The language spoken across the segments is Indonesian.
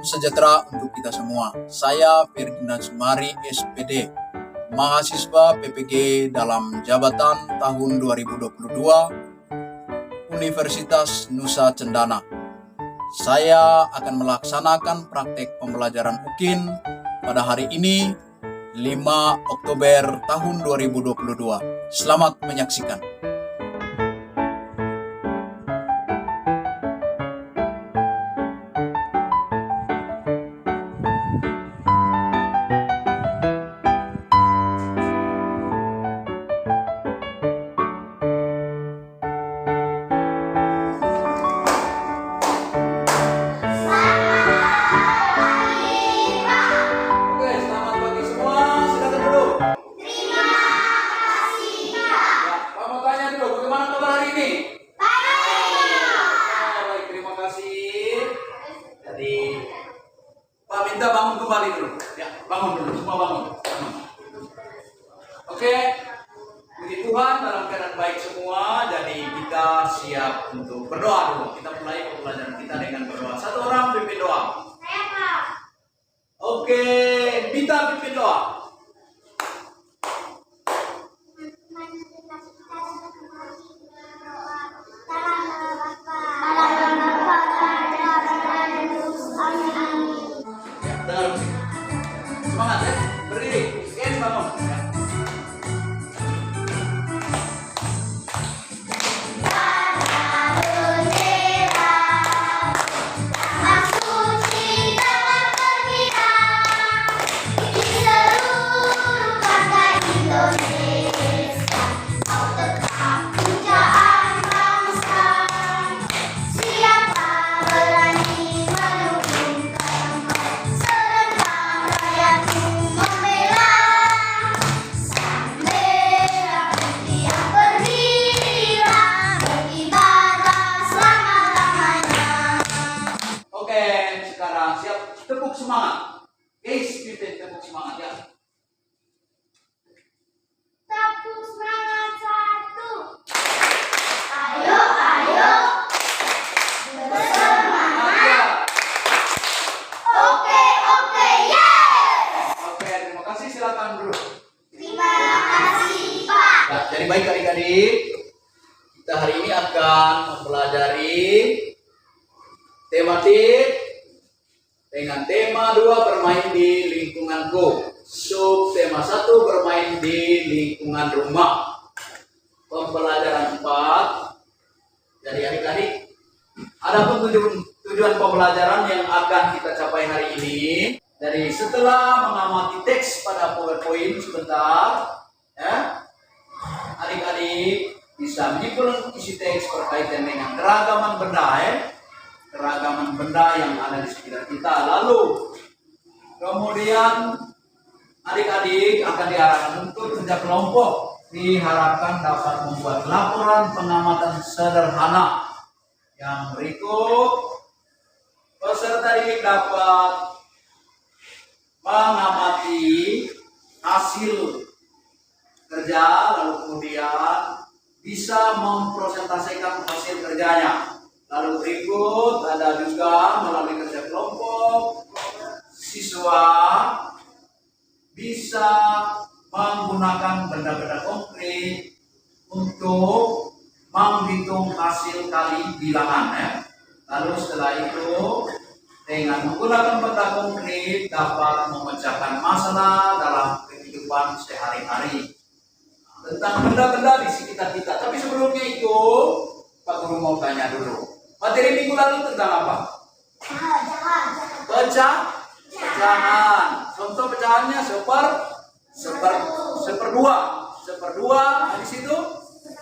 sejahtera untuk kita semua. Saya Ferdinand Sumari, SPD, mahasiswa PPG dalam jabatan tahun 2022, Universitas Nusa Cendana. Saya akan melaksanakan praktek pembelajaran UKIN pada hari ini, 5 Oktober tahun 2022. Selamat menyaksikan. Minta bangun kembali dulu. Ya, bangun dulu, semua bangun. Oke. Puji Tuhan, dalam keadaan baik semua. Jadi kita siap untuk berdoa dulu. Kita mulai pembelajaran kita dengan berdoa. Satu orang pimpin doa. Saya, Pak. Oke, minta pimpin doa. Semangat ya, berdiri, bangun. Sekarang siap, tepuk semangat. Guys, kita tepuk semangat ya. Tepuk semangat 1. Ayo, ayo. Bersemangat. Oke, yes. Oke, terima kasih, silakan dulu. Terima kasih, Pak. Nah, jadi baik adik-adik, kita hari ini akan mempelajari tematik dengan tema 2 bermain di lingkunganku, sub tema 1 bermain di lingkungan rumah. Pembelajaran 4. Jadi adik-adik, ada pun tujuan pembelajaran yang akan kita capai hari ini. Jadi setelah mengamati teks pada PowerPoint sebentar, ya, adik-adik bisa menyimpulkan isi teks berkaitan dengan keragaman benda, keragaman benda yang ada di sekitar kita. Lalu kemudian adik-adik akan diarahkan untuk kerja kelompok. Diharapkan dapat membuat laporan pengamatan sederhana. Yang berikut, peserta didik dapat mengamati hasil kerja, lalu kemudian bisa mempresentasikan hasil kerjanya. Lalu berikut ada juga melalui kerja kelompok, siswa bisa menggunakan benda-benda konkret untuk menghitung hasil kali bilangan. Lalu setelah itu dengan menggunakan benda konkret dapat memecahkan masalah dalam kehidupan sehari-hari tentang benda-benda di sekitar kita. Tapi sebelumnya itu Pak Guru mau tanya dulu. Materi minggu lalu tentang apa? Pecahan. Contoh pecahannya seperdua. Habis itu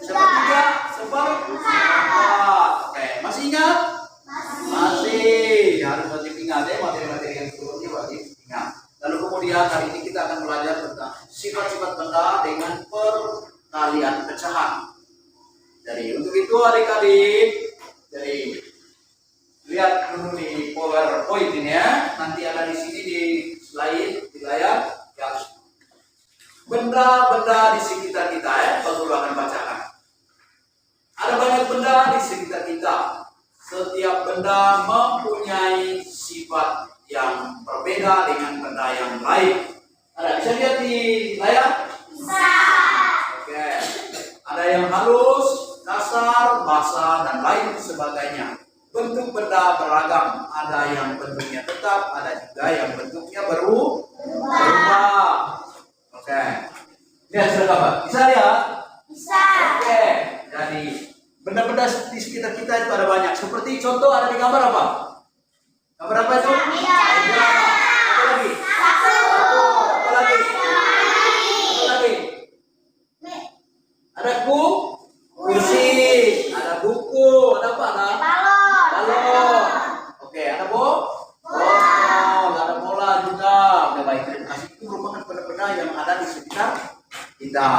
sepertiga, seperempat. Oke, masih ingat? Masih. Harus wajib ingat ya, materi-materi yang sebelumnya wajib ingat. Lalu kemudian hari ini kita akan belajar tentang sifat-sifat benda dengan perkalian pecahan. Jadi untuk itu adik-adik, jadi lihat dulu di PowerPoint ini ya. Nanti ada di sini di slide di layar ya. Benda-benda di sekitar kita ya, Pak Guru akan bacakan. Ada banyak benda di sekitar kita. Setiap benda mempunyai sifat yang berbeda dengan benda yang lain. Ada bisa lihat di layar? Bisa. Oke. Ada yang halus, kasar, basah, dan lain sebagainya. Bentuk benda beragam. Ada yang bentuknya tetap, ada juga yang bentuknya berubah. Oke. Lihat sudah gambar. Bisa lihat? Bisa. Oke. Jadi benda-benda di sekitar kita itu ada banyak. Seperti contoh ada di gambar apa? Gambar apa itu? Meja. Meja. Apa lagi? Satu. Apa lagi? Apa lagi? Ada kursi, ada buku, ada apa? Balon. Oke, ada botol, ada bola juga. Oke, baik. Terima kasih. Itu merupakan benda-benda yang ada di sekitar kita.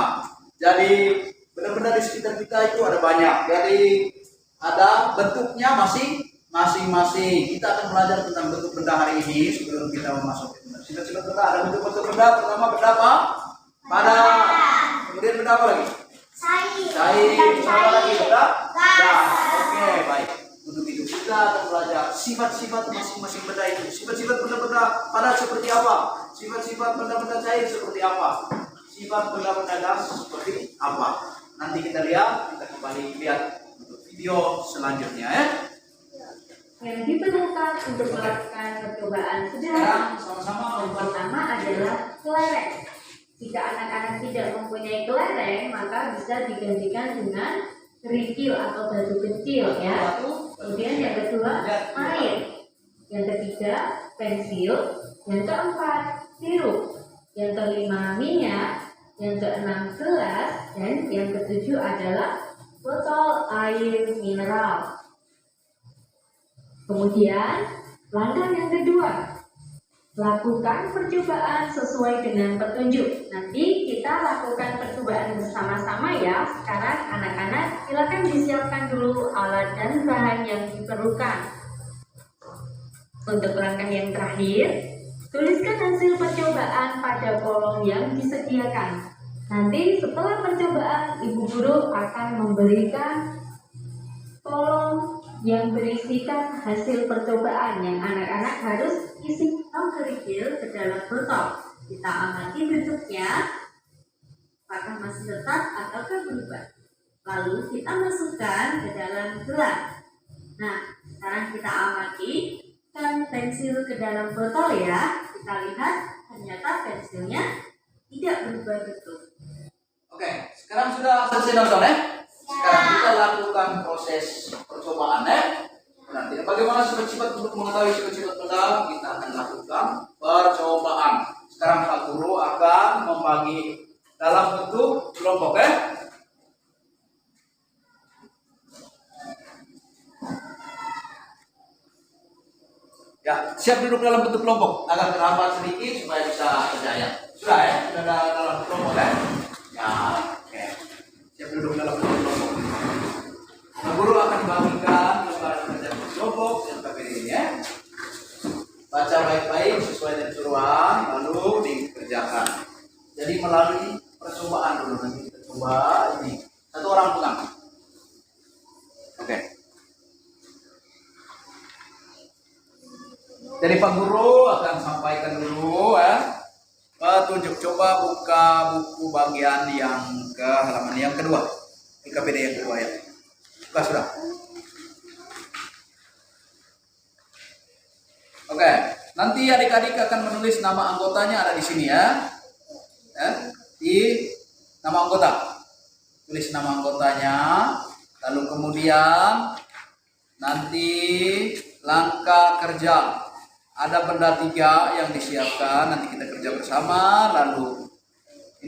Jadi benda-benda di sekitar kita itu ada banyak. Jadi ada bentuknya masing-masing. Kita akan belajar tentang bentuk benda hari ini sebelum kita memasuki sifat-sifat benda. Ada bentuk-bentuk benda. Pertama benda apa? Pada. Kemudian benda apa lagi? Cair. Apa lagi benda? Gas. Oke, baik. Untuk itu kita akan belajar sifat-sifat masing-masing benda itu. Sifat-sifat benda-benda padat seperti apa? Sifat-sifat benda-benda cair seperti apa? Sifat benda-benda gas seperti apa? Nanti kita lihat, kita kembali lihat untuk video selanjutnya ya. Yang diperlukan untuk melakukan percobaan Sekarang sederhana sama-sama yang pertama adalah kelereng. Jika anak-anak tidak mempunyai kelereng, maka bisa digantikan dengan kerikil atau batu kecil ya. Kemudian yang kedua air, yang ketiga pensil, yang keempat sirup, yang kelima minyak, yang keenam gelas, dan yang ketujuh adalah botol air mineral. Kemudian langkah yang kedua, lakukan percobaan sesuai dengan petunjuk. Nanti kita lakukan percobaan bersama-sama ya. Sekarang anak-anak silakan disiapkan dulu alat dan bahan yang diperlukan. Untuk langkah yang terakhir, tuliskan hasil percobaan pada kolom yang disediakan. Nanti setelah percobaan, Ibu Guru akan memberikan kolom yang berisikan hasil percobaan yang anak-anak harus isi kerikil ke dalam botol. Kita amati bentuknya, apakah masih tetap ataukah berubah. Lalu kita masukkan ke dalam gelas. Nah, sekarang kita amati kan pensil ke dalam botol ya. Kita lihat ternyata pensilnya tidak berubah bentuk. Oke, sekarang sudah selesai nonton ya. Sekarang kita lakukan proses percobaan ya. Nanti bagaimana sifat-sifat untuk mengetahui sifat-sifat benda, kita akan lakukan percobaan. Sekarang Pak Guru akan membagi dalam bentuk kelompok ya. Ya, siap duduk dalam bentuk kelompok. Agak terhambat sedikit supaya bisa percaya. Sudah ya, sudah ada dalam kelompok ya. Ya, oke. Siap duduk dalam bentuk kelompok. Nah, guru akan bagikan lembaran kerja kelompok yang pakai ini ya. Baca baik-baik sesuai dengan suruhan, lalu dikerjakan. Jadi melalui percobaan dulu, nanti kita coba ini. Satu orang pegang. Oke. Jadi Pak Guru akan sampaikan dulu ya. Petunjuk, coba buka buku bagian yang ke halaman yang kedua. IKPD yang kedua ya. Buka sudah. Oke, nanti adik-adik akan menulis nama anggotanya ada di sini ya. Di nama anggota. Tulis nama anggotanya, lalu kemudian nanti langkah kerja. Ada benda 3 yang disiapkan, nanti kita kerja bersama. Lalu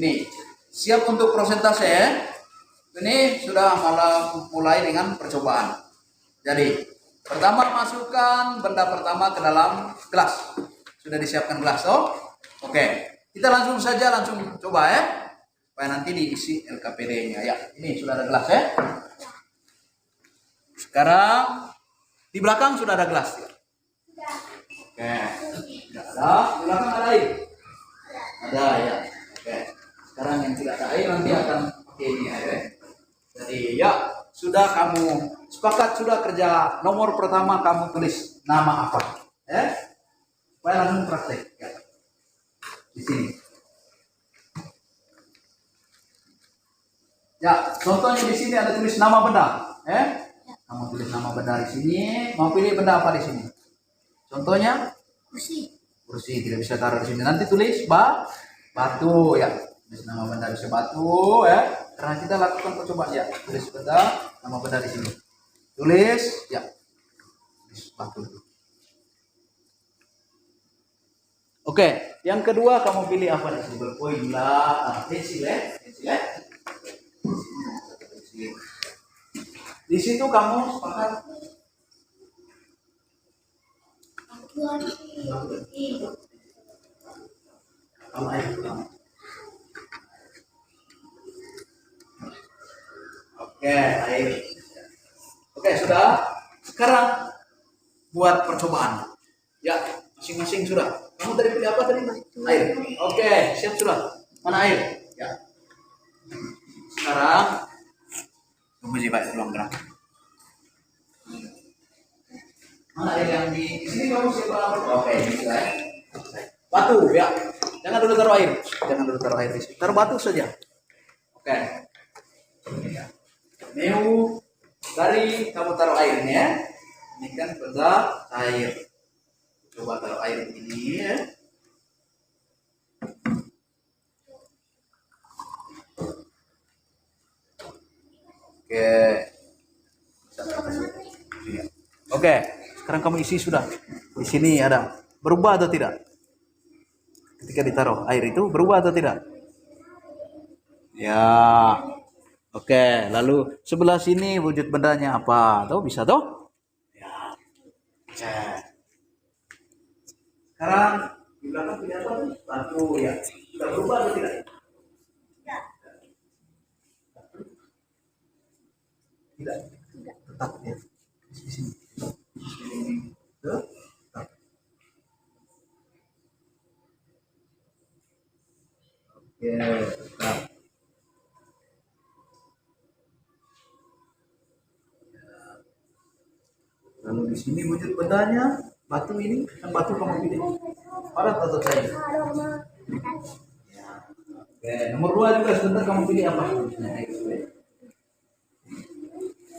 ini siap untuk prosentase ya. Ini sudah mulai dengan percobaan. Jadi pertama masukkan benda pertama ke dalam gelas. Sudah disiapkan gelas toh? Oke, kita langsung coba ya. Supaya nanti diisi LKPD-nya ya. Ini sudah ada gelas ya. Sekarang di belakang sudah ada gelas ya. Oke, tidak ada. Di belakang ada air. Ada ya. Oke. Sekarang yang tidak ada air nanti akan pakai ini ya. Jadi ya sudah kamu sepakat sudah kerja nomor pertama kamu tulis nama apa? Supaya langsung praktek. Ya. Di sini. Ya, contohnya di sini ada tulis nama benda. Kamu tulis nama benda di sini. Mau pilih benda apa di sini? Contohnya Kursi. kursi, tidak bisa taruh di sini. Nanti tulis batu ya. Tulis nama benda bisa batu ya. Karena kita lakukan percobaan ya. Tulis benda, nama benda di sini. Tulis ya. Tulis batu. Oke, yang kedua kamu pilih apa di sini? Berpoin lah. Pensil ya. Pensil ya. Di situ kamu sepakat kamu air kamu. Oke, air. Oke, sudah. Sekarang buat percobaan. Ya, masing-masing sudah. Kamu tadi pilih apa tadi? Air. Oke, siap sudah. Mana air? Ya. Sekarang tunggu sih Pak, belum gerak. Mana air yang di sini kamu siapa? Oke, ini sudah. Batu ya. Jangan dulu taruh air. Jangan dulu taruh air di sini. Taruh batu saja. Oke. Ya. Neu dari kamu taruh airnya ya. Ini kan benda air. Coba taruh air ini ya. Oke. Oke, sekarang kamu isi sudah. Di sini ada. Berubah atau tidak? Ketika ditaruh air itu berubah atau tidak? Ya. Oke, lalu sebelah sini wujud bendanya apa? Tahu bisa toh? Ya. Oke. Sekarang di belakang pilih apa tuh? Batu ya. Sudah berubah atau tidak? Tidak. Tetap ya. Di sini. Tetap. Oke, tetap. Lalu di sini wujud bendanya batu ini, kan batu kamu pilih. Padat atau cair? Ya. Oke, nomor 2 juga sebentar kamu pilih apa?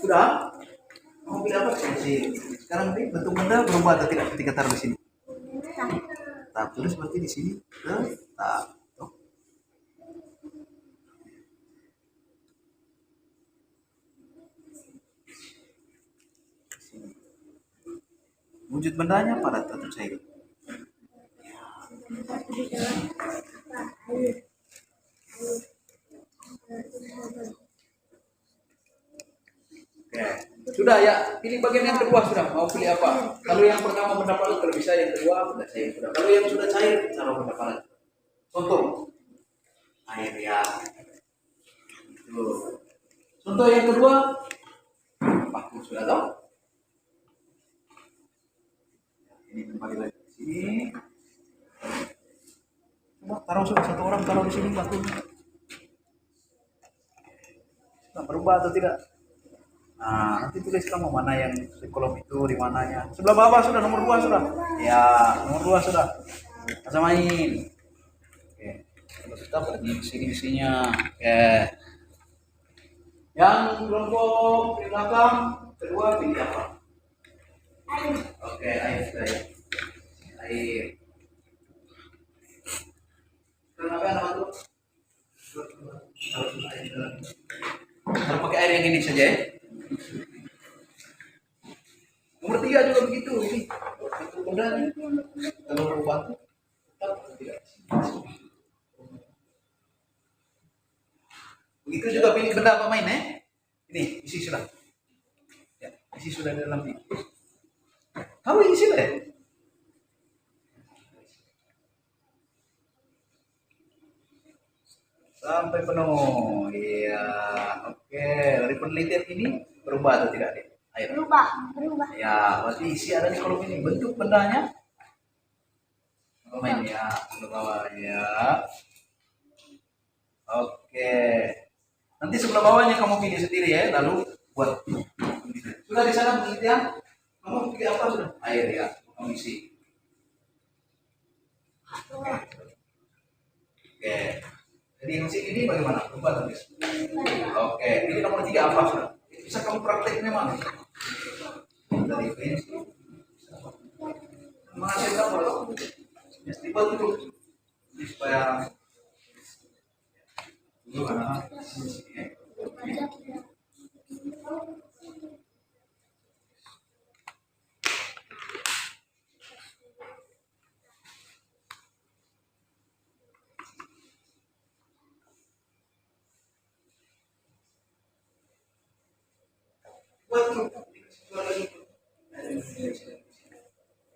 Sudah? Kamu pilih apa? Sekarang ini bentuk benda berubah atau tidak ketika taruh di sini? Tetap. Tulis berarti di sini tetap. Wujud bendanya padat atau cair? Oke, sudah ya. Pilih bagian yang kedua sudah. Mau pilih apa? Kalau yang pertama benda padat, kalau bisa yang kedua benda cair sudah. Kalau yang sudah cair, taruh benda padat. Contoh air ya. Tuh. Contoh yang kedua, paku sudah tahu? Ini kembali lagi di sini. Coba taruh sudah, satu orang taruh di sini batu. Sudah berubah atau tidak? Nah, nanti tulis kamu mana yang di kolom itu, di mananya. Sebelah bawah sudah, nomor 2 sudah. Ya, nomor 2 sudah. Masa main. Oke. Kalau tetap lagi sini isinya. Oke. Yang kelompok di belakang kedua pilih apa? Air. Oke, air sudah ya. Air. Kenapa nama itu? Harus pakai air yang ini saja ya. Nomor 3 juga begitu ini. Satu benda nih. Kalau batu tetap tidak. Begitu juga pilih benda apa main ya. Ini isi sudah. Ya, isi sudah di dalam ini. Tahu isi sudah ya? Sampai penuh. Iya, oke. Dari penelitian ini berubah atau tidak deh? Air. Berubah. Ya, berarti isi ada di kolom ini. Bentuk bendanya. Main ya, ke bawah ya. Oke. Nanti sebelah bawahnya kamu pilih sendiri ya, lalu buat. Sudah di sana penelitian? Kamu pilih apa sudah? Air ya, kamu isi. Oke. Jadi yang sini ini bagaimana? Coba tulis. Oke. Ini nomor 3 apa sudah? Bisa kamu praktek memang. Dari prinsip. Menghasilkan apa? Mesti betul. Jadi supaya dulu anak.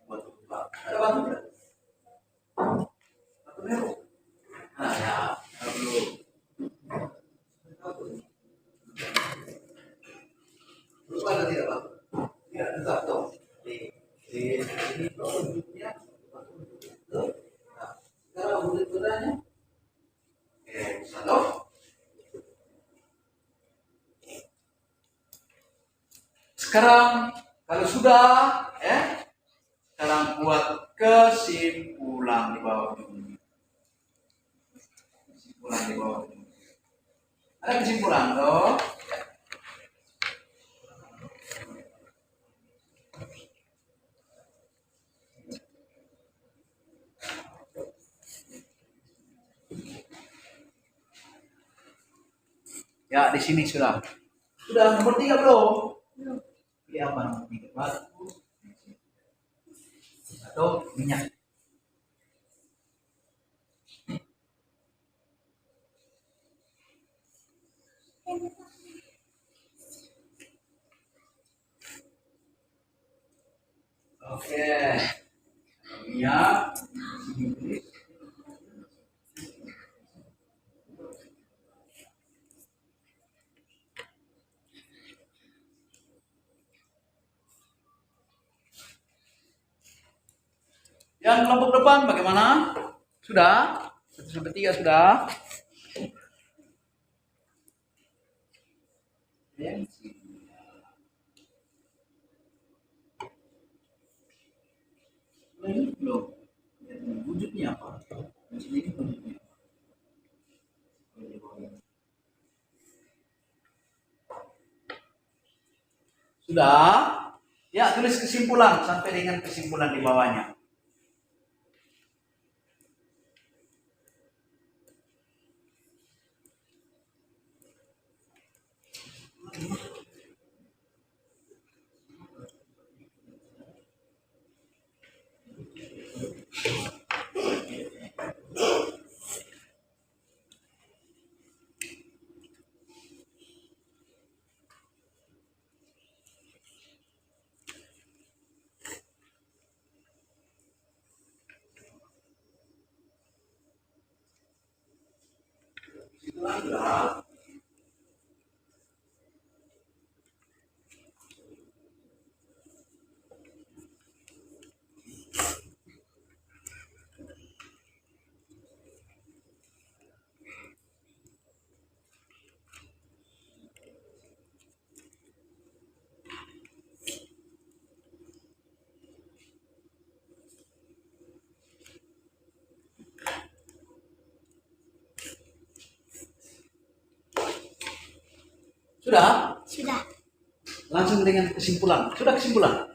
Betul. Ada batu tidak? Batu merah. Nah, ya. Dulu. Dulu ada tidak batu? Ya, tetap dong. Di sini ya. Nah, sekarang bulat-bulatnya. Oke, satu. Sekarang kalau sudah, ya, sekarang buat kesimpulan di bawah ini. Kesimpulan di bawah ini. Ada kesimpulan toh? Ya, di sini sudah. Sudah nomor 3 belum? Pilih apa nomor 3? Batu atau minyak? Oke. Minyak. Yang kelompok depan bagaimana? Sudah? 1 sampai 3 sudah? Ya. Ini belum. Wujudnya apa? Di sini wujudnya. Sudah? Ya, tulis kesimpulan sampai dengan kesimpulan di bawahnya. Sudah. Sudah? Sudah. Langsung dengan kesimpulan. Sudah kesimpulan?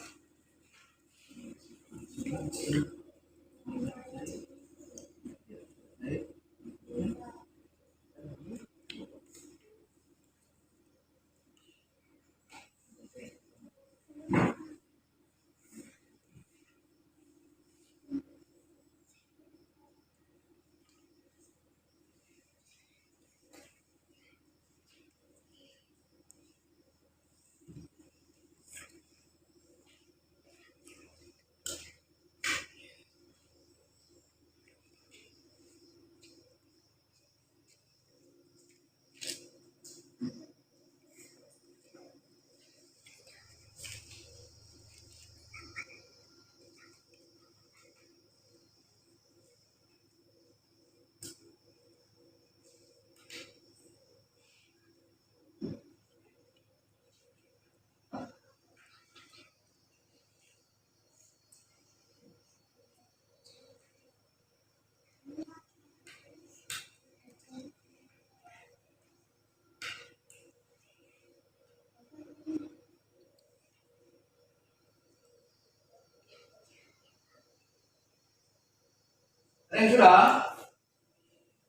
Ada yang sudah?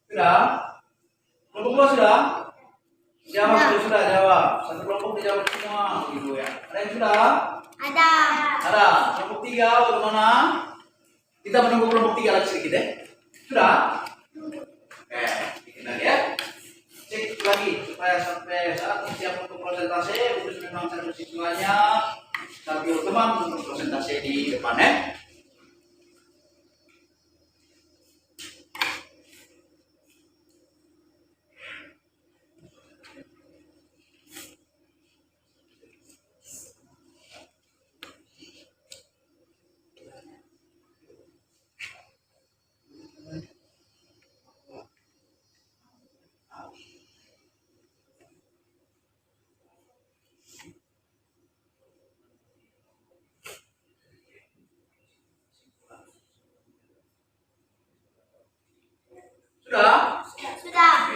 Sudah? Kelompok dua sudah? Jawab, sudah jawab. Satu kelompok dijawab semua, gitu ya. Ada yang sudah? Ada. Ada. Kelompok tiga bagaimana? Kita menunggu kelompok tiga lagi sedikit ya. Sudah? Oke, sedikit lagi ya. Cek lagi supaya sampai saat siap untuk presentasi, terus memang satu siswanya sambil teman untuk presentasi di depan ya. Sudah? Sudah.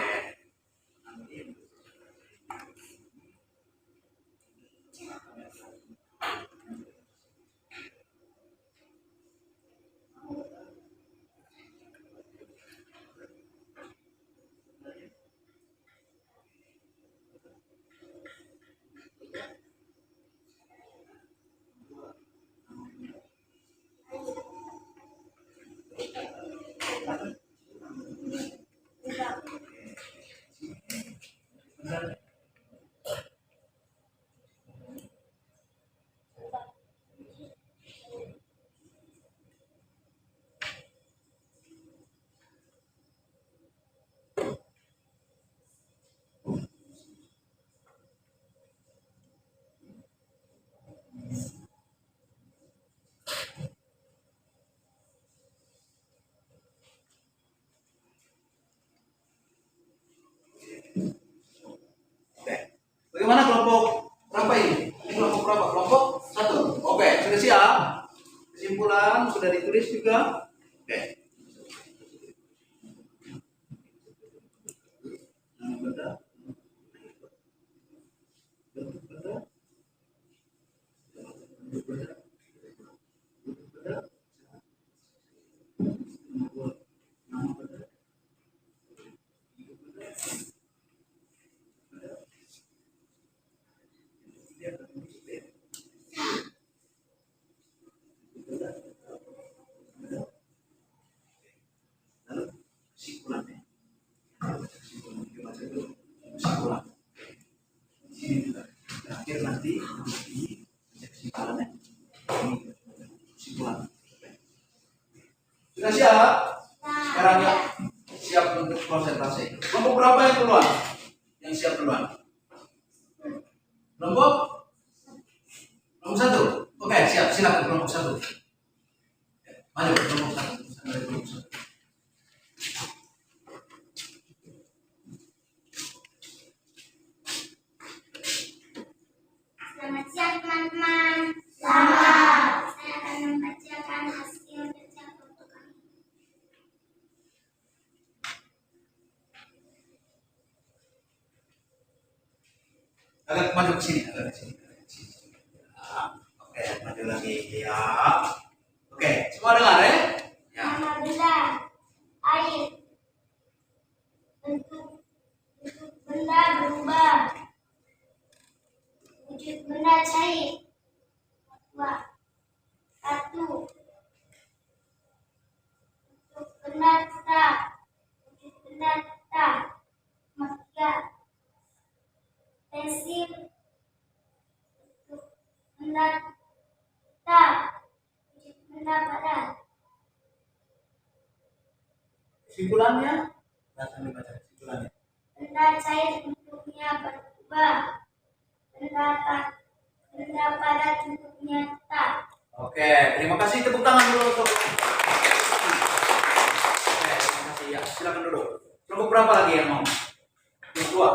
Oke. Bagaimana kelompok berapa ini? Ini kelompok berapa? Kelompok satu. Oke, sudah siap? Kesimpulan sudah ditulis juga? Oke. Kesimpulannya. Kesimpulan. Terakhir nanti di kesimpulannya. Ini kesimpulan. Sudah siap? Sekarang ya siap untuk presentasi. Kelompok berapa yang duluan? Yang siap duluan? Kelompok satu. Oke, siap. Silakan kelompok satu. Maju kelompok satu. Sampai kelompok satu. Selamat siang teman-teman. Selamat. Saya akan membacakan hasil kerja kelompok kami. Agak maju ke sini, agak ke sini. Ya. Oke, maju lagi. Ya. Oke, semua dengar ya? Ya. Apabila air bentuk benda berubah, wujud benda cair, satu bentuk benda tetap, wujud benda tetap, tiga pensil bentuk benda tetap, wujud benda padat. Kesimpulannya? Silakan dibaca kesimpulannya. Benda cair bentuknya berubah, benda padat bentuknya tetap. Oke, terima kasih. Tepuk tangan dulu untuk. Oke, terima kasih. Ya, silakan duduk. Kelompok berapa lagi yang mau? Kelompok dua.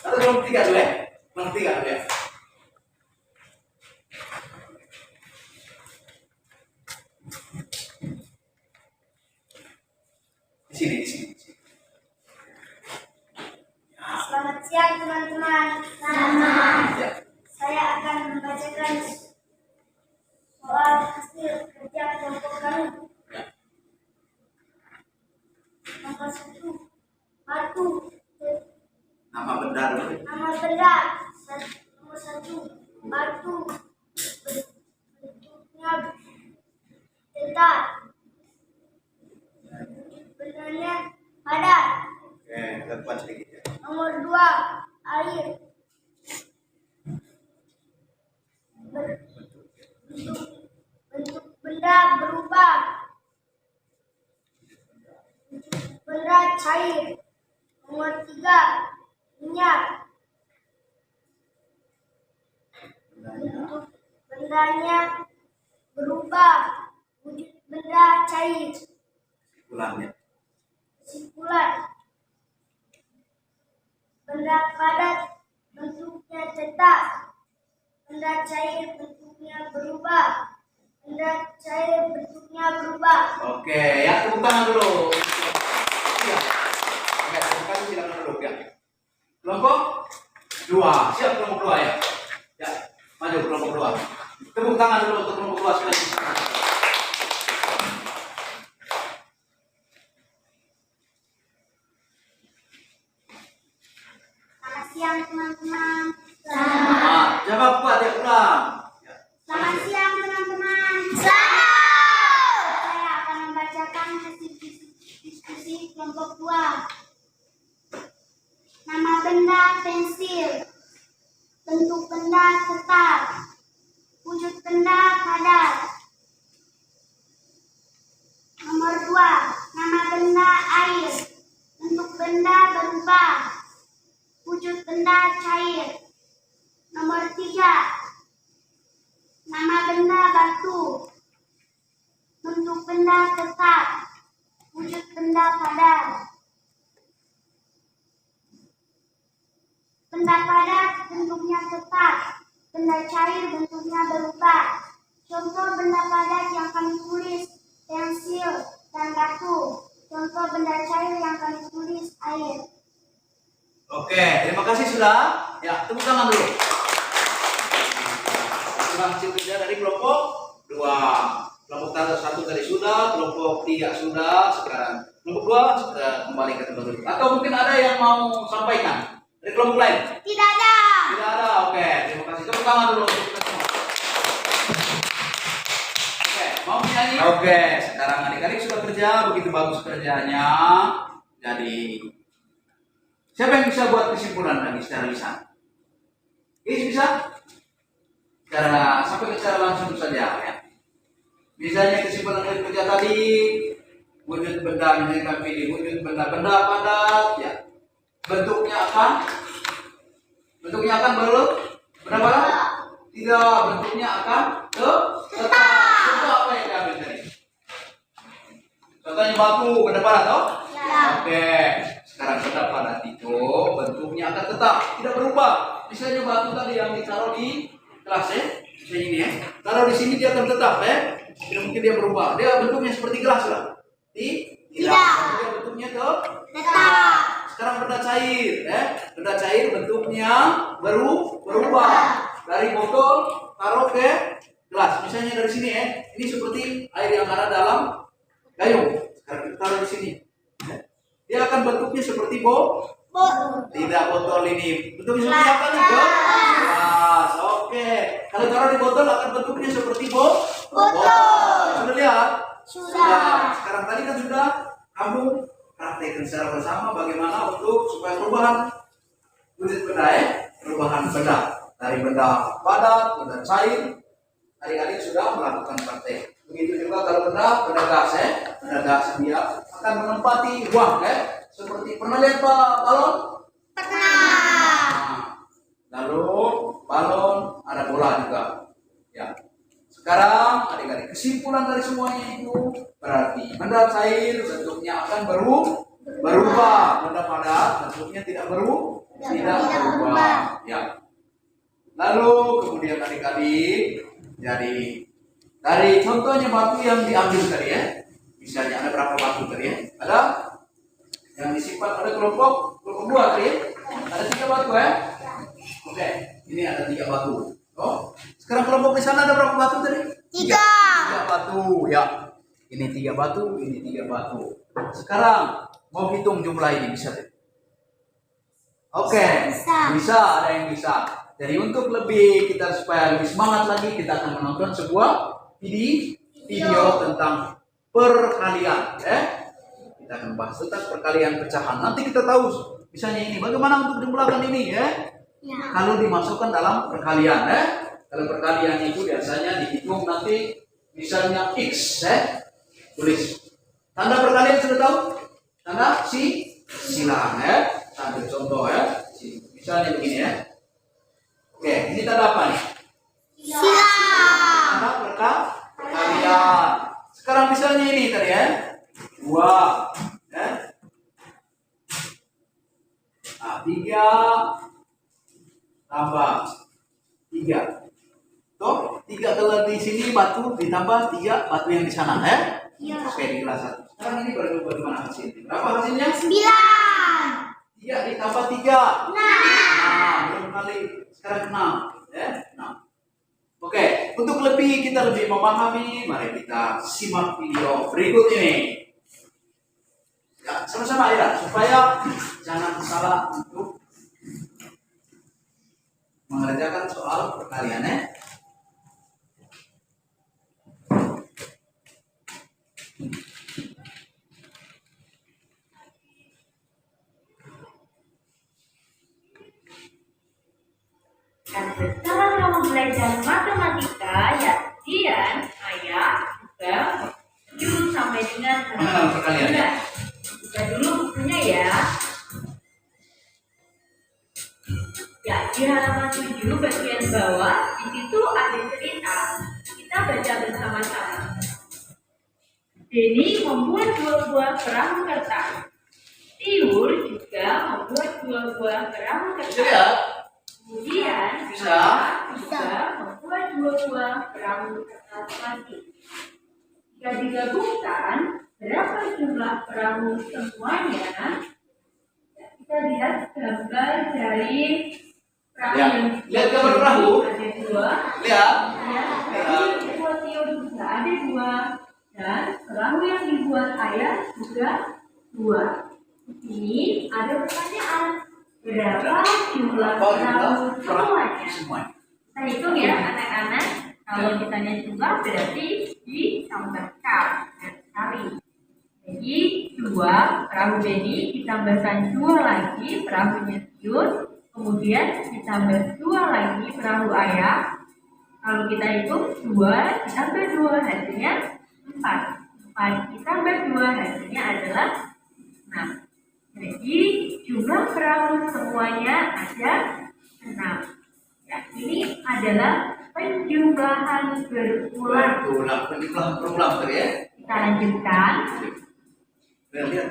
Atau kelompok tiga dulu ya? Kelompok tiga dulu ya. Di sini, di sini. Selamat siang teman-teman. Selamat. Ya. Saya akan membacakan soal hasil kerja kelompok kami. depan sedikit ya. Nomor 2, air. Bentuk benda berubah. Benda cair. Nomor 3, minyak. Bentuk bendanya berubah. Wujud benda cair. Kesimpulannya. Kesimpulan. Benda padat bentuknya tetap. Benda cair bentuknya berubah. Benda cair bentuknya berubah. Oke, ya tepuk tangan dulu. Ya. Oke, tepuk tangan silakan dulu ya. Kelompok 2, siap kelompok 2 ya. Ya, maju kelompok 2. Tepuk tangan dulu untuk kelompok 2 sekali. Selamat siang teman-teman. Jawab kuat ya pulang. Ya. Selamat siang teman-teman. Saya akan membacakan hasil diskusi kelompok 2. Nama benda pensil. Bentuk benda tetap. Wujud benda padat. Nomor 2, nama benda air. Bentuk benda berubah. Wujud benda cair. Nomor 3, nama benda batu. Bentuk benda tetap. Wujud benda padat. Benda padat bentuknya tetap. Benda cair bentuknya berubah. Contoh benda padat yang kami tulis, pensil dan batu. Contoh benda cair yang kami tulis, air. Oke, terima kasih sudah. Ya, tepuk tangan dulu. Hasil kerja dari kelompok 2. Kelompok 1 tadi sudah, kelompok 3 sudah, sekarang kelompok 2 sudah kembali ke tempat duduk. Atau mungkin ada yang mau sampaikan dari kelompok lain? Tidak ada. Tidak ada. Oke, terima kasih. Tepuk tangan dulu untuk kita semua. Oke, mau menyanyi? Oke, sekarang adik-adik sudah kerja, begitu bagus kerjanya. Jadi siapa yang bisa buat kesimpulan lagi secara lisan? Bisa? Sampai secara langsung saja ya. Misalnya kesimpulan dari kerja tadi, wujud benda misalnya kami pilih wujud benda-benda padat ya. Bentuknya akan berapa? Tidak, bentuknya akan tetap. Contoh apa yang diambil tadi? Contohnya batu, benda padat toh? Ya. Oke, sekarang benda padat itu bentuknya akan tetap, tidak berubah. Misalnya batu tadi yang ditaruh di kelas ya, misalnya ini ya, taruh di sini dia akan tetap ya, tidak mungkin dia berubah. Dia bentuknya seperti gelas lah. Tidak. Dia bentuknya Tetap. Sekarang benda cair ya, benda cair bentuknya berubah. Dari botol taruh ke gelas. Misalnya dari sini ya, ini seperti air yang ada dalam gayung. Sekarang kita taruh di sini. Dia akan bentuknya seperti tidak botol ini. Bentuknya seperti apa nih? Gelas. Oke. Kalau taruh di botol akan bentuknya seperti botol. Sudah lihat? Sudah. Sekarang tadi kan sudah kamu praktekkan secara bersama bagaimana untuk supaya perubahan wujud benda ya, perubahan benda dari benda padat, benda cair. Adik-adik sudah melakukan praktek. Begitu juga kalau benda gas ya, benda gas dia akan menempati ruang ya. Seperti pernah lihat balon? Pernah. Lalu balon ada bola juga. Ya. Sekarang adik-adik kesimpulan dari semuanya itu berarti benda cair bentuknya akan berubah, benda padat bentuknya tidak berubah. Ya. Lalu kemudian adik-adik jadi dari contohnya batu yang diambil tadi ya, misalnya ada berapa batu tadi ya? Ada yang disimpan ada kelompok 2 tadi ya? Ada 3 batu ya? Oke, ini ada 3 batu. Oh, sekarang kelompok di sana ada berapa batu tadi? 3 batu ya. Ini 3 batu, ini 3 batu. Sekarang mau hitung jumlah ini bisa tidak? Oke, bisa, ada yang bisa. Jadi untuk lebih kita supaya lebih semangat lagi, kita akan menonton sebuah video tentang perkalian. Kita akan bahas tentang perkalian pecahan. Nanti kita tahu Misalnya ini, bagaimana untuk dimulakan ini ya? Ya. Kalau dimasukkan dalam perkalian ya. Kalau perkalian itu biasanya dihitung nanti misalnya X ya. Tulis. Tanda perkalian sudah tahu? Tanda silang ya. Ambil contoh ya. Misalnya begini ya. Oke, ini tanda apa nih? Silang. Tanda perkalian. Sekarang misalnya ini tadi ya. 2 ya. Nah, 3 tambah 3. Tuh, 3 kalau di sini batu ditambah 3 batu yang di sana ya. Ya. Oke, di kelas 1. Sekarang ini bagaimana hasilnya? Berapa hasilnya? 9. 3 ditambah 3. Nah. Belum kali. Sekarang 6 ya. 6. Oke, untuk kita lebih memahami, mari kita simak video berikut ini. Ya, sama-sama ya, supaya jangan salah untuk mengerjakan soal perkalian ya. Dan bersama kamu belajar matematika, ya Dian, Ayah, juga juru sampai dengan Mengenal perkalian ya. Buka dulu bukunya ya. Ya, di halaman 7 bagian bawah, di situ ada cerita. Kita baca bersama-sama. Denny membuat 2 buah perahu kertas. Tiur juga membuat 2 buah perahu Bisa kertas. ya? Kemudian Bisa. juga membuat 2 buah perahu kertas lagi. Jika digabungkan, berapa jumlah perahu semuanya? Ya, kita lihat gambar dari perahu Ya, yang lihat gambar perahu. ada 2. Lihat. Ya, jadi buat Tio juga ada 2, dan perahu yang dibuat Ayah juga 2. Ini ada pertanyaan, berapa jumlah perahu semuanya? Kita hitung ya anak-anak. Kalau ditanya jumlah berarti ditambahkan dan kali. Jadi 2 perahu Denny ditambahkan 2 lagi perahunya Tiur, kemudian ditambah 2 lagi perahu Ayah. Kalau kita hitung 2 ditambah 2 hasilnya 4. 4 ditambah 2 hasilnya adalah 6. Jadi jumlah perahu semuanya ada 6. Ya, ini adalah penjumlahan berulang. Penjumlahan berulang tadi ya. Kita lanjutkan. Lihat.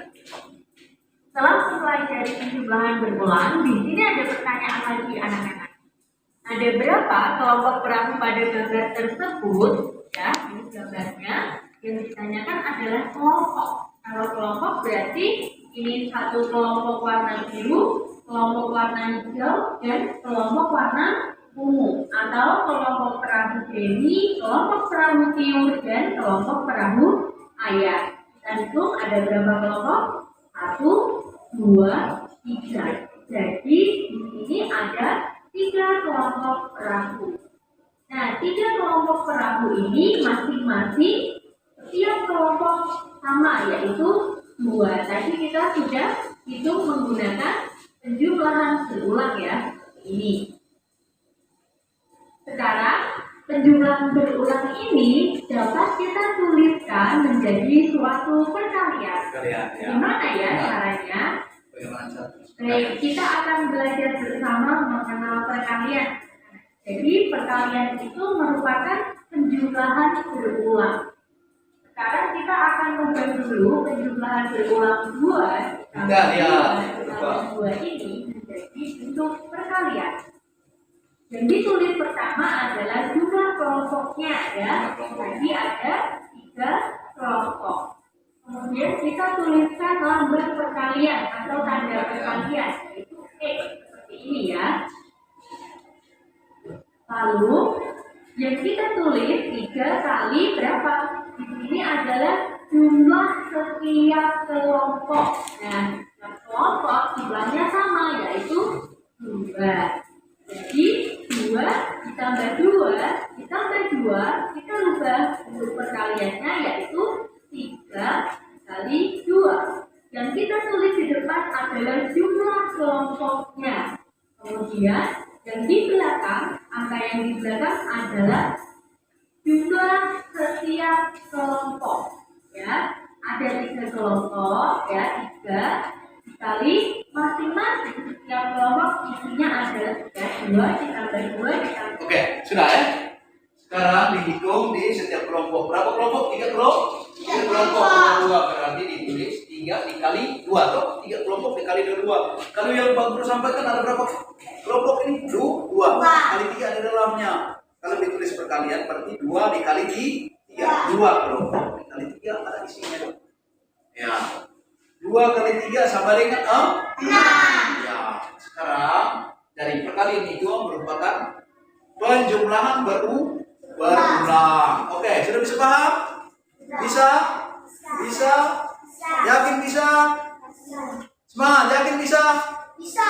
Setelah mempelajari penjumlahan berulang, di sini ada pertanyaan lagi anak-anak. Ada berapa kelompok perahu pada gambar tersebut? Ya, ini gambarnya. Yang ditanyakan adalah kelompok. Kalau kelompok berarti ini satu kelompok warna biru, kelompok warna hijau, dan kelompok warna ungu. Atau kelompok perahu Denny, kelompok perahu Tiur, dan kelompok perahu Ayah. Kita hitung ada berapa kelompok? 1, 2, 3. Jadi di sini ada 3 kelompok perahu. Nah, 3 kelompok perahu ini masing-masing setiap kelompok sama, yaitu 2. Tadi kita sudah hitung menggunakan penjumlahan berulang ya. Ini. Sekarang penjumlahan berulang ini dapat kita tuliskan menjadi suatu perkalian. Kalian ya. Gimana ya caranya? Baik, kita akan belajar bersama mengenal perkalian. Jadi perkalian itu merupakan penjumlahan berulang. Sekarang kita akan membuat dulu penjumlahan berulang 2 Enggak, ya. 2 ini menjadi bentuk perkalian. Yang ditulis pertama adalah jumlah kelompoknya ya. Jadi ada 3 kelompok. Kemudian kita tuliskan lambang perkalian atau tanda perkalian, yaitu X seperti ini ya. Lalu yang kita tulis 3 kali berapa? Di sini adalah jumlah setiap kelompok. Nah, setiap kelompok jumlahnya sama, yaitu 2. Jadi 2 ditambah 2 ditambah 2, kita ubah bentuk perkaliannya yaitu 3 kali 2. Yang kita tulis di depan adalah jumlah kemudian yang di belakang, angka yang di belakang adalah jumlah setiap kelompok. Ya, ada 3 kelompok, ya 3 dikali masing-masing setiap kelompok isinya ada 2 ditambah 2 ditambah. Oke, sudah ya. Sekarang dihitung di setiap kelompok. Berapa kelompok? 3 kelompok. 3 kelompok. 2 berarti ditulis 3 dikali 2 toh. 3 kelompok dikali 2. Kalau yang Pak Guru sampaikan ada berapa kelompok ini? 2. Kali 3 ada dalamnya. Kalau ditulis perkalian berarti 2 dikali 3. 2 kelompok dikali 3 ada isinya. Ya. 2 kali 3 sama dengan 6. Ya. Sekarang dari perkalian itu merupakan penjumlahan berulang. Oke, sudah bisa paham? Bisa? Bisa? Yakin bisa? Semangat, yakin bisa? Bisa.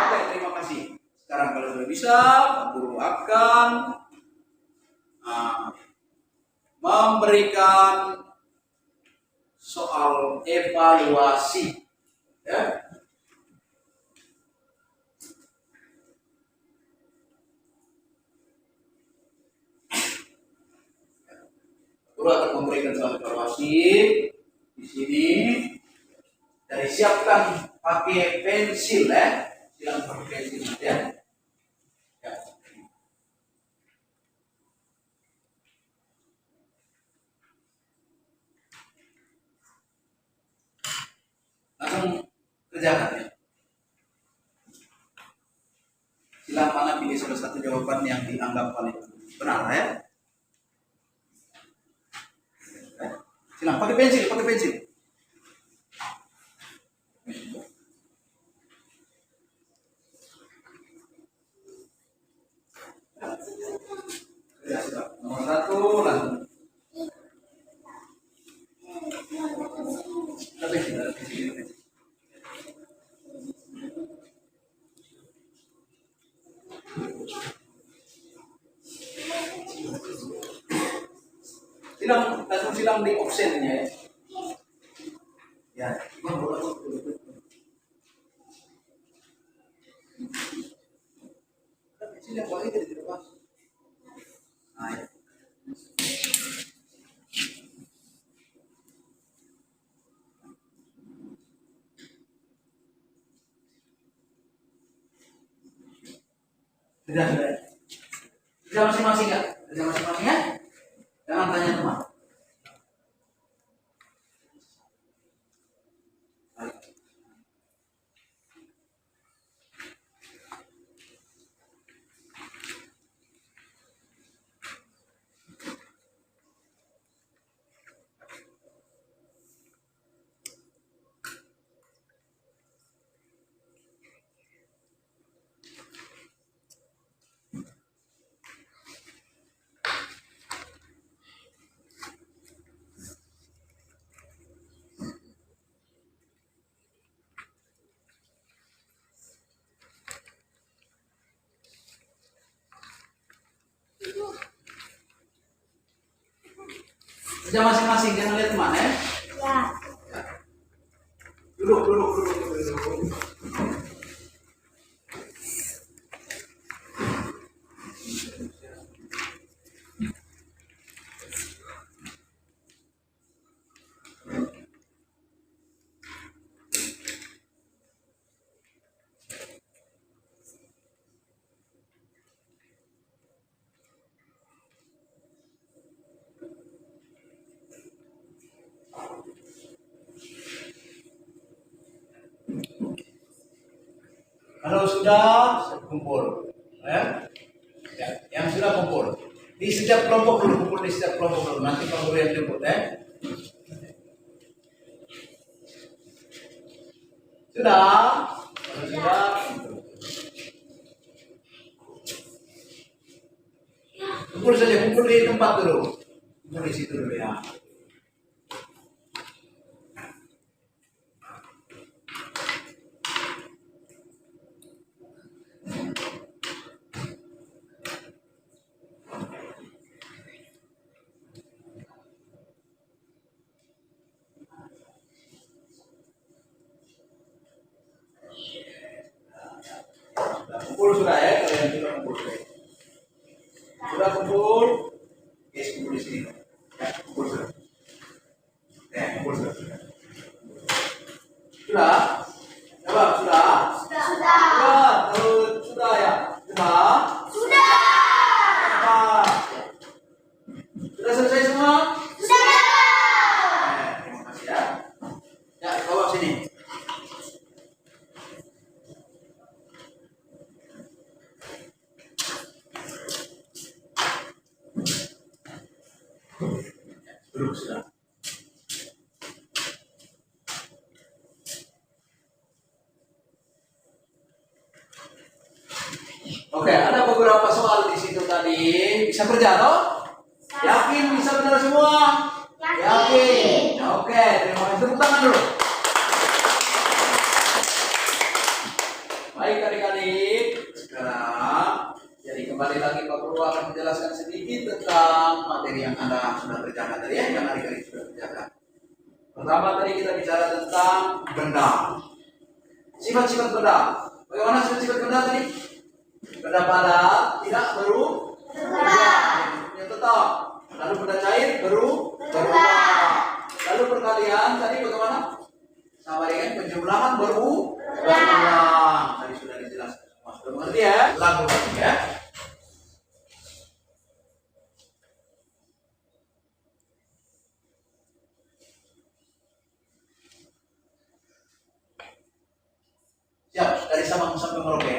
Oke, terima kasih. Sekarang kalau sudah bisa, Pak Guru akan memberikan soal evaluasi. Ya. Guru akan memberikan soal evaluasi di sini. Dari siapkan pakai pensil ya, silakan pakai pensil ya. Ya. Langsung kerjakan ya. Silakan mana pilih salah satu jawaban yang dianggap paling benar ya. Silakan pakai pensil, pakai pensil. Ya, sudah. Nomor 1 langsung. Pensil. Langsung silang di optionnya ya. Ya, silang lagi dari depan. Nah, ya. Sudah. Sudah masing-masing ya? Sudah masing-masing ya? Jangan tanya teman. Kerja masing-masing, jangan lihat teman ya. Ya. Duduk. Kalau sudah kumpul, ya, yang sudah kumpul di setiap kelompok dulu, kumpul di setiap kelompok dulu. Nanti Pak Guru yang jemput, ya. Sudah, kalau sudah. Kumpul saja, kumpul di tempat dulu, kumpul di situ dulu ya. Kumpul sudah. sini. Ya, kumpul sudah. Kumpul sudah. Sudah? Jawab, sudah? Sudah. Sudah. Kalau sudah ya? Sudah? Sudah. Apa? Sudah selesai semua? Sudah. Terima kasih ya. Ya, bawa sini. Duduk sudah. Oke, ada beberapa soal di situ tadi. Bisa kerja toh? Yakin bisa benar semua? Yakin. Oke, terima kasih. Tepuk tangan dulu. Baik adik-adik, sekarang jadi kembali lagi Pak Guru akan menjelaskan sedikit tentang materi yang Anda sudah kerjakan tadi ya, yang adik-adik sudah kerjakan. Pertama tadi kita bicara tentang benda. Sifat-sifat benda. Bagaimana sifat-sifat benda tadi? Benda padat, tidak berubah, tetap. Lalu benda cair berubah. Lalu perkalian tadi bagaimana? Sama dengan penjumlahan berulang. Tadi sudah dijelaskan semua. Sudah mengerti ya? Ulang lagi ya. Siap, dari Sabang sampai Merauke.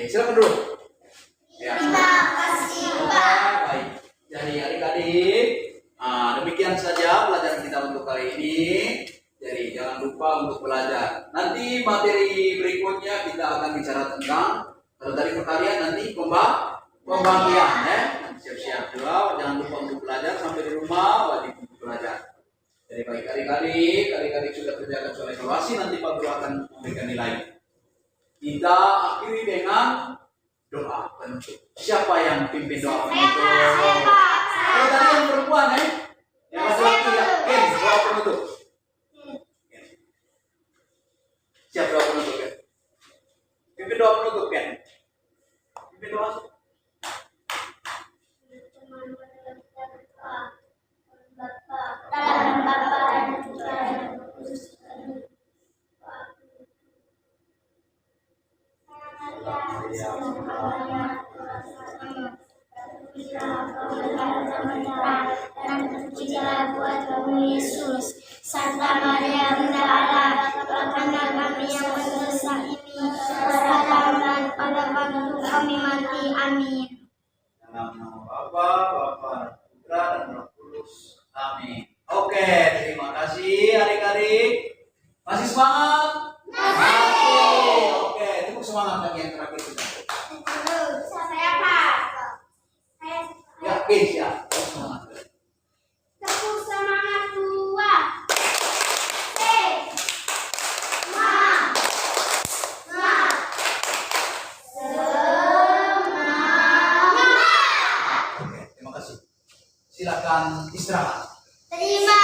Silakan dulu. Ya. Terima kasih, Pak. Baik. Jadi adik-adik, demikian saja pelajaran kita untuk kali ini. Jadi jangan lupa untuk belajar. Nanti materi berikutnya kita akan bicara tentang kalau tadi perkalian nanti pembagian ya. Siap-siap juga. Jangan lupa untuk belajar sampai di rumah wajib untuk belajar. Jadi baik adik-adik sudah kerjakan soal evaluasi, nanti Pak Guru akan memberikan nilai. Kita akhiri dengan doa penutup. Siapa yang pimpin doa penutup? Kalau tadi yang perempuan ya, yang laki-laki ya, doa penutup. Siap doa penutup ya. Pimpin doa penutup kan? Pimpin doa. Yesus, Santa Maria Bunda Allah, doakanlah kami yang berdosa ini, berkatakan pada waktu kami mati. Amin. Dalam nama Bapa, Putra, dan Roh Kudus. Amin. Oke, terima kasih adik-adik. Masih semangat? Masih. Oke, tepuk semangat bagi yang terakhir sudah. Saya Pak. Yakin ya, tepuk semangat. Tepuk semangat dua. Oke, terima kasih. Silakan istirahat. Terima